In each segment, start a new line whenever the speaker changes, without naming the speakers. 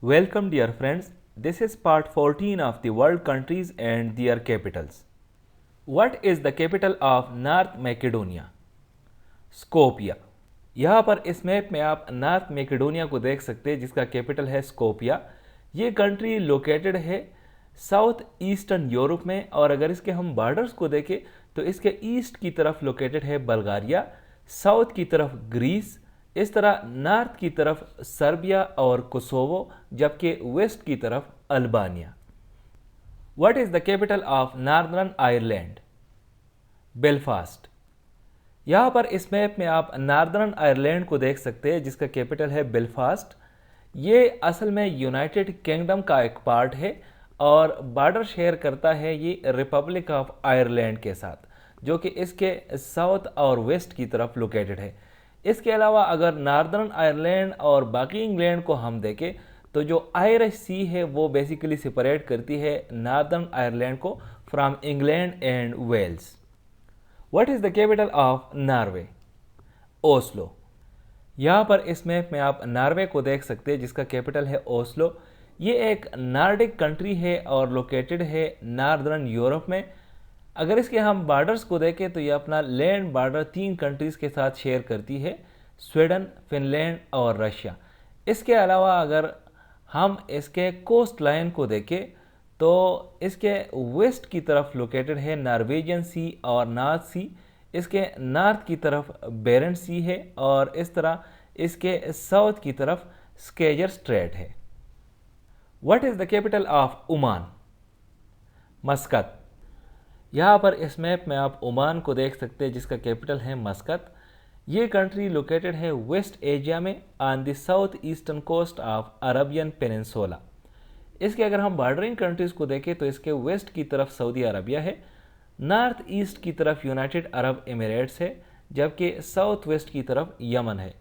Welcome, dear friends. This is part 14 of the world countries and their capitals. What is the capital of North Macedonia? स्कोपिया। यहाँ पर इस map में आप north Macedonia को देख सकते हैं जिसका कैपिटल है स्कोपिया। ये कंट्री लोकेटेड है साउथ ईस्टर्न यूरोप में, और अगर इसके हम बॉर्डर्स को देखें तो इसके ईस्ट की तरफ लोकेटेड है बल्गारिया, साउथ की तरफ ग्रीस, इस तरह नॉर्थ की तरफ सर्बिया और कोसोवो, जबकि वेस्ट की तरफ Albania. What is the capital of northern Ireland? Belfast. यहाँ पर इस मैप में आप नॉर्दर्न आयरलैंड को देख सकते हैं जिसका कैपिटल है बेलफास्ट। ये असल में यूनाइटेड किंगडम का एक पार्ट है और बॉर्डर शेयर करता है ये रिपब्लिक ऑफ आयरलैंड के साथ, जो कि इसके साउथ और वेस्ट की तरफ लोकेटेड है। इसके अलावा अगर नॉर्दर्न आयरलैंड और बाकी इंग्लैंड को हम देखें तो जो आयरिश सी है वो बेसिकली सेपरेट करती है नॉर्दर्न आयरलैंड को from England and Wales. What is the capital of Norway? Oslo. यहाँ पर इस मैप में आप नॉर्वे को देख सकते हैं जिसका कैपिटल है ओस्लो। ये एक नॉर्डिक कंट्री है और लोकेटेड है नॉर्दर्न यूरोप में। अगर इसके हम बॉर्डर्स को देखें तो ये अपना लैंड बॉर्डर 3 कंट्रीज़ के साथ शेयर करती है, स्वीडन, फिनलैंड और रशिया। इसके अलावा अगर हम इसके कोस्ट लाइन को देखें तो इसके वेस्ट की तरफ लोकेटेड है नॉर्वेजियन सी और नॉर्थ सी, इसके नॉर्थ की तरफ बेरेंट सी है और इस तरह इसके साउथ की तरफ स्केजर स्ट्रेट है। What is the capital of Oman? मस्कत। यहाँ पर इस मैप में आप ओमान को देख सकते हैं जिसका कैपिटल है मस्कत। ये कंट्री लोकेटेड है वेस्ट एशिया में on the south eastern coast of Arabian peninsula. इसके अगर हम बॉर्डरिंग कंट्रीज़ को देखें तो इसके वेस्ट की तरफ सऊदी अरबिया है, नॉर्थ ईस्ट की तरफ यूनाइटेड अरब एमिरेट्स है, जबकि साउथ वेस्ट की तरफ यमन है।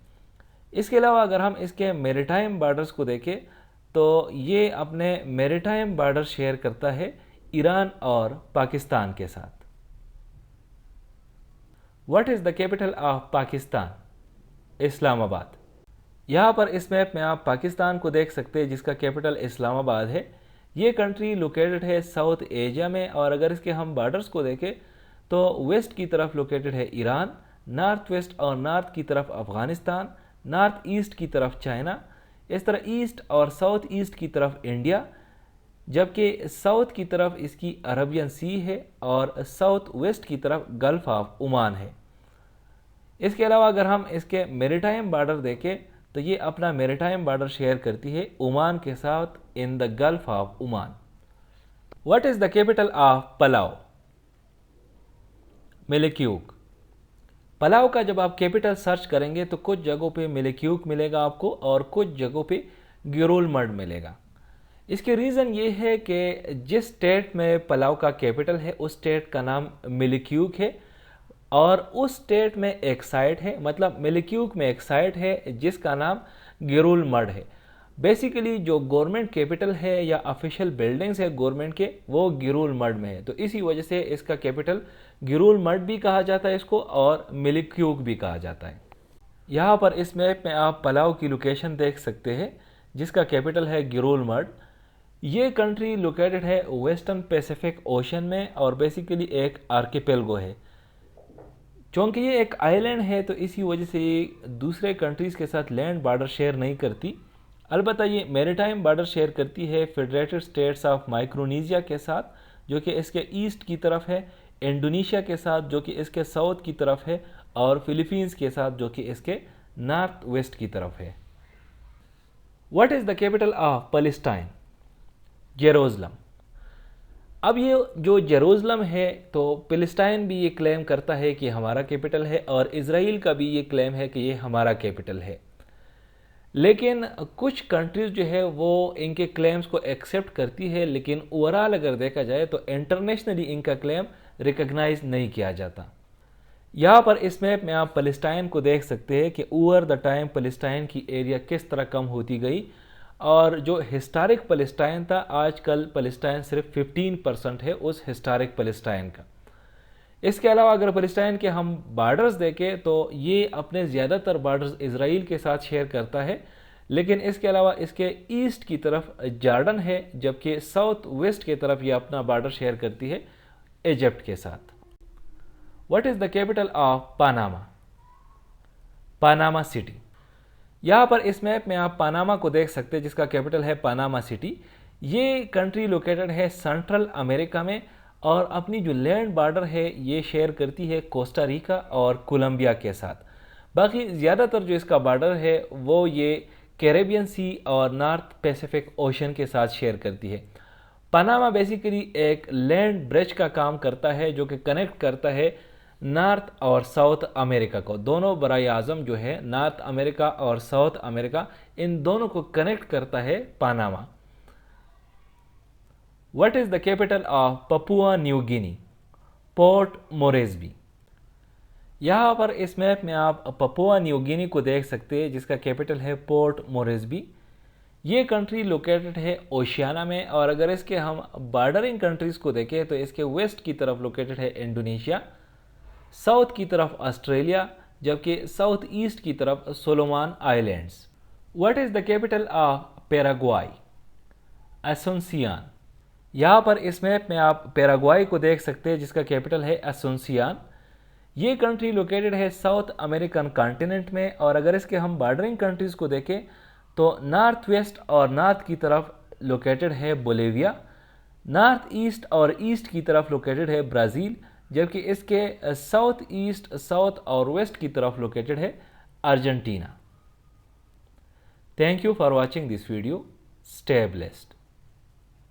इसके अलावा अगर हम इसके मेरिटाइम बॉर्डर्स को देखें तो ये अपने मेरिटाइम बॉर्डर शेयर करता है ईरान और पाकिस्तान के साथ। What is the capital of Pakistan? Islamabad. यहाँ पर इस मैप में आप पाकिस्तान को देख सकते हैं जिसका कैपिटल इस्लामाबाद है। ये कंट्री लोकेटेड है साउथ एशिया में, और अगर इसके हम बॉर्डर्स को देखें तो वेस्ट की तरफ लोकेटेड है ईरान, नॉर्थ वेस्ट और नॉर्थ की तरफ अफ़गानिस्तान, नॉर्थ ईस्ट की तरफ चाइना, इस तरह ईस्ट और साउथ ईस्ट की तरफ इंडिया, जबकि साउथ की तरफ इसकी अरबियन सी है और साउथ वेस्ट की तरफ गल्फ ऑफ ओमान है। इसके अलावा अगर हम इसके मेरिटाइम बॉर्डर देखें तो ये अपना मेरिटाइम बॉर्डर शेयर करती है ओमान के साथ in the Gulf of Oman. What is the capital of Palau? Melekeok. Palau का जब आप कैपिटल सर्च करेंगे तो कुछ जगहों पे मिलेक्यूक मिलेगा आपको और कुछ जगहों पे गिरोलमर्ड मिलेगा। इसके रीज़न ये है कि जिस स्टेट में पलाव का कैपिटल है उस स्टेट का नाम मिलेक्यूक है, और उस स्टेट में एक साइट है, मतलब मिलेक्यूक में एक साइट है जिसका नाम गिरोलमर्ड है। बेसिकली जो गवर्नमेंट कैपिटल है या ऑफिशियल बिल्डिंग्स है गवर्नमेंट के वो गिरोलमर्ड में है, तो इसी वजह से इसका कैपिटल गिरोलमर्ड भी कहा जाता है इसको, और मिलेक्यूक भी कहा जाता है। यहाँ पर इस मैप में आप पलाव की लोकेशन देख सकते हैं जिसका कैपिटल है गिरोलमर्ड। ये कंट्री लोकेटेड है वेस्टर्न पैसिफिक ओशन में और बेसिकली एक आर्किपेलगो है। चूँकि ये एक आइलैंड है तो इसी वजह से ये दूसरे कंट्रीज़ के साथ लैंड बॉर्डर शेयर नहीं करती। अलबत्ता ये मैरीटाइम बॉर्डर शेयर करती है फेडरेटेड स्टेट्स ऑफ माइक्रोनेशिया के साथ, जो कि इसके ईस्ट की तरफ है, इंडोनेशिया के साथ जो कि इसके साउथ की तरफ है, और फिलीपींस के साथ जो कि इसके नॉर्थ वेस्ट की तरफ है। What is the capital of Palestine? Jerusalem. अब ये जो जेरूसलम है तो पैलेस्टाइन भी ये क्लेम करता है कि हमारा कैपिटल है, और इज़राइल का भी ये क्लेम है कि ये हमारा कैपिटल है। लेकिन कुछ कंट्रीज़ जो है वो इनके क्लेम्स को एक्सेप्ट करती है, लेकिन ओवरऑल अगर देखा जाए तो इंटरनेशनली इनका क्लेम रिकग्नाइज नहीं किया जाता। यहाँ पर इस मैप में आप पैलेस्टाइन को देख सकते हैं कि ओवर द टाइम पैलेस्टाइन की एरिया किस तरह कम होती गई, और जो हिस्टोरिक पैलेस्टाइन था आजकल पैलेस्टाइन सिर्फ 15% है उस हिस्टोरिक पैलेस्टाइन का। इसके अलावा अगर पैलेस्टाइन के हम बॉर्डर्स देखें तो ये अपने ज़्यादातर बॉर्डर्स इजराइल के साथ शेयर करता है, लेकिन इसके अलावा इसके ईस्ट की तरफ जॉर्डन है, जबकि साउथ वेस्ट की तरफ ये अपना बॉर्डर शेयर करती है इजिप्ट के साथ। What is the capital of Panama? Panama city. यहाँ पर इस मैप में आप पनामा को देख सकते हैं, जिसका कैपिटल है पनामा सिटी। ये कंट्री लोकेटेड है सेंट्रल अमेरिका में और अपनी जो लैंड बॉर्डर है ये शेयर करती है कोस्टा रिका और कोलंबिया के साथ। बाकी ज़्यादातर जो इसका बॉर्डर है वो ये कैरेबियन सी और नॉर्थ पैसिफिक ओशन के साथ शेयर करती है। पनामा बेसिकली एक लैंड ब्रिज का काम करता है जो कि कनेक्ट करता है नॉर्थ और साउथ अमेरिका को। दोनों बराए आज़म जो है नॉर्थ अमेरिका और साउथ अमेरिका, इन दोनों को कनेक्ट करता है Panama. What is the capital of Papua New Guinea? Port Moresby. यहाँ पर इस मैप में आप पपुआ न्यू गिनी को देख सकते हैं, जिसका कैपिटल है पोर्ट मोरेस्बी। ये कंट्री लोकेटेड है ओशियाना में और अगर इसके हम बॉर्डरिंग कंट्रीज़ को देखें तो इसके वेस्ट की तरफ लोकेटेड है इंडोनेशिया, साउथ की तरफ ऑस्ट्रेलिया, जबकि साउथ ईस्ट की तरफ Solomon Islands. What is the capital of Paraguay? Asuncion. यहाँ पर इस मैप में आप पैराग्वाई को देख सकते हैं, जिसका कैपिटल है एसुनसियान। ये कंट्री लोकेटेड है साउथ अमेरिकन कॉन्टिनेंट में और अगर इसके हम बॉर्डरिंग कंट्रीज़ को देखें तो नॉर्थ वेस्ट और नॉर्थ की तरफ लोकेटेड है बोलिविया, नॉर्थ ईस्ट और ईस्ट की तरफ लोकेटेड है ब्राज़ील, जबकि इसके साउथ ईस्ट, साउथ और वेस्ट की तरफ लोकेटेड है Argentina. Thank you for watching this video. Stay blessed.